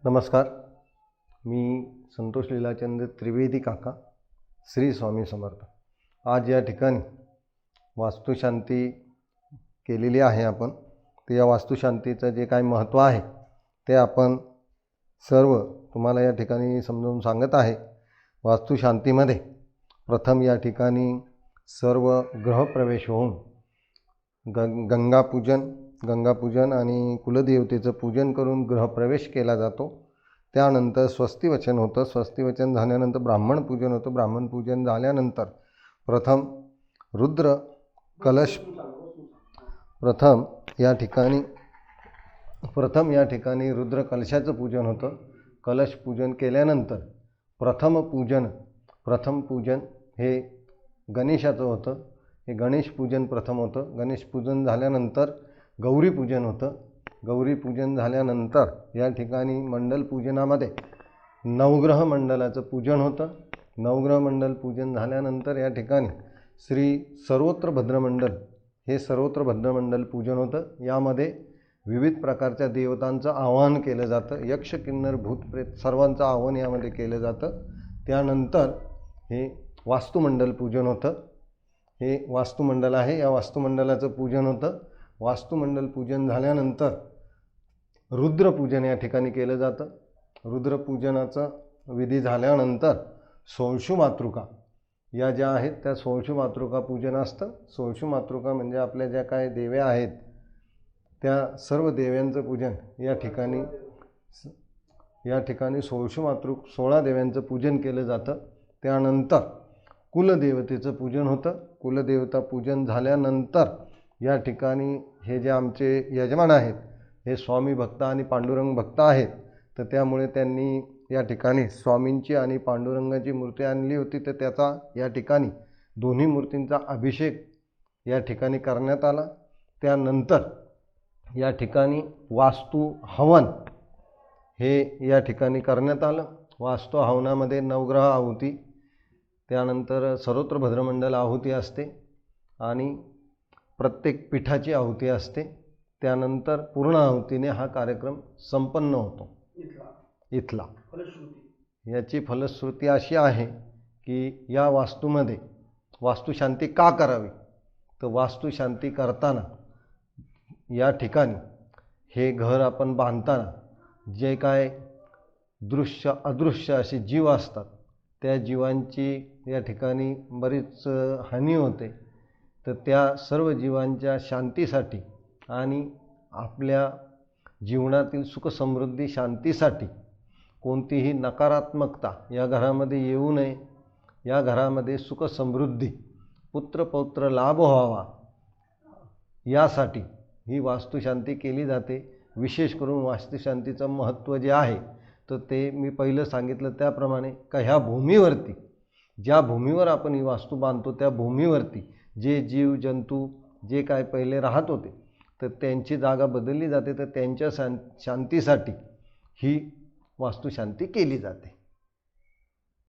नमस्कार. मी संतोष लीलाचंद त्रिवेदी काका, श्री स्वामी समर्थ. आज या ठिकाणी वास्तुशांती केलेली आहे आपण. तर या वास्तुशांतीचं जे काही महत्त्व आहे ते आपण सर्व तुम्हाला या ठिकाणी समजावून सांगत आहे. वास्तुशांतीमध्ये प्रथम या ठिकाणी सर्व ग्रहप्रवेश होऊन गंगापूजन आणि कुलदेवतेचं पूजन करून गृहप्रवेश केला जातो. त्यानंतर स्वस्तिवचन होतं. स्वस्तिवचन झाल्यानंतर ब्राह्मण पूजन होतं. ब्राह्मण पूजन झाल्यानंतर प्रथम या ठिकाणी रुद्र कलशाचं पूजन होतं. कलश पूजन केल्यानंतर प्रथम पूजन हे गणेशाचं होतं. हे गणेश पूजन प्रथम होतं. गणेश पूजन झाल्यानंतर गौरी पूजन होतं. गौरी पूजन झाल्यानंतर या ठिकाणी मंडल पूजनामध्ये नवग्रह मंडलाचं पूजन होतं. नवग्रह मंडल पूजन झाल्यानंतर या ठिकाणी सर्वत्र भद्रमंडल पूजन होतं. यामध्ये विविध प्रकारच्या देवतांचं आवाहन केलं जातं. यक्ष किन्नर भूत प्रेत सर्वांचं आवाहन यामध्ये केलं जातं. त्यानंतर हे वास्तुमंडल पूजन होतं. हे वास्तुमंडल आहे, या वास्तुमंडलाचं पूजन होतं. वास्तुमंडल पूजन झाल्यानंतर रुद्रपूजन या ठिकाणी केलं जातं. रुद्रपूजनाचा विधी झाल्यानंतर सोळशू मातृका या ज्या आहेत त्या सोळशू मातृका पूजन असतं. सोळशू मातृका म्हणजे आपल्या ज्या काय देव्या आहेत त्या सर्व देव्यांचं पूजन या ठिकाणी 16 देव्यांचं पूजन केलं जातं. त्यानंतर कुलदेवतेचं पूजन होतं. कुलदेवता पूजन झाल्यानंतर या ठिकाणी हे जे आमचे यजमान आहेत हे स्वामी भक्त आणि पांडुरंग भक्त आहेत. तर त्यामुळे त्यांनी या ठिकाणी स्वामींची आणि पांडुरंगाची मूर्ती आणली होती. तर त्याचा या ठिकाणी दोन्ही मूर्तींचा अभिषेक या ठिकाणी करण्यात आला. त्यानंतर या ठिकाणी वास्तु हवन हे या ठिकाणी करण्यात आलं. वास्तु हवनामध्ये नवग्रह आहुती, त्यानंतर सर्वत्र भद्रमंडल आहुती असते आणि प्रत्येक पीठाची आहुती असते. त्यानंतर पूर्ण आहुतीने हा कार्यक्रम संपन्न होतो. इथला याची फलश्रुती अशी आहे की या वास्तूमध्ये वास्तुशांती का करावी, तर वास्तुशांती करताना या ठिकाणी हे घर आपण बांधताना जे काय दृश्य अदृश्य असे जीव असतात त्या जीवांची या ठिकाणी बरीच हानी होते. तर त्या सर्व जीवांच्या शांतीसाठी आणि आपल्या जीवनातील सुखसमृद्धी शांतीसाठी कोणतीही नकारात्मकता या घरामध्ये येऊ नये, या घरामध्ये सुखसमृद्धी पुत्रपौत्र लाभ व्हावा यासाठी ही वास्तुशांती केली जाते. विशेष करून वास्तुशांतीचं महत्त्व जे आहे तर ते मी पहिलं सांगितलं त्याप्रमाणे का ह्या भूमीवरती ज्या भूमीवर आपण ही वास्तू बांधतो त्या भूमीवरती जे जीव जंतू जे काय पहिले राहत होते तर त्यांची जागा बदलली जाते. तर त्यांच्या शांतीसाठी ही वास्तुशांती केली जाते.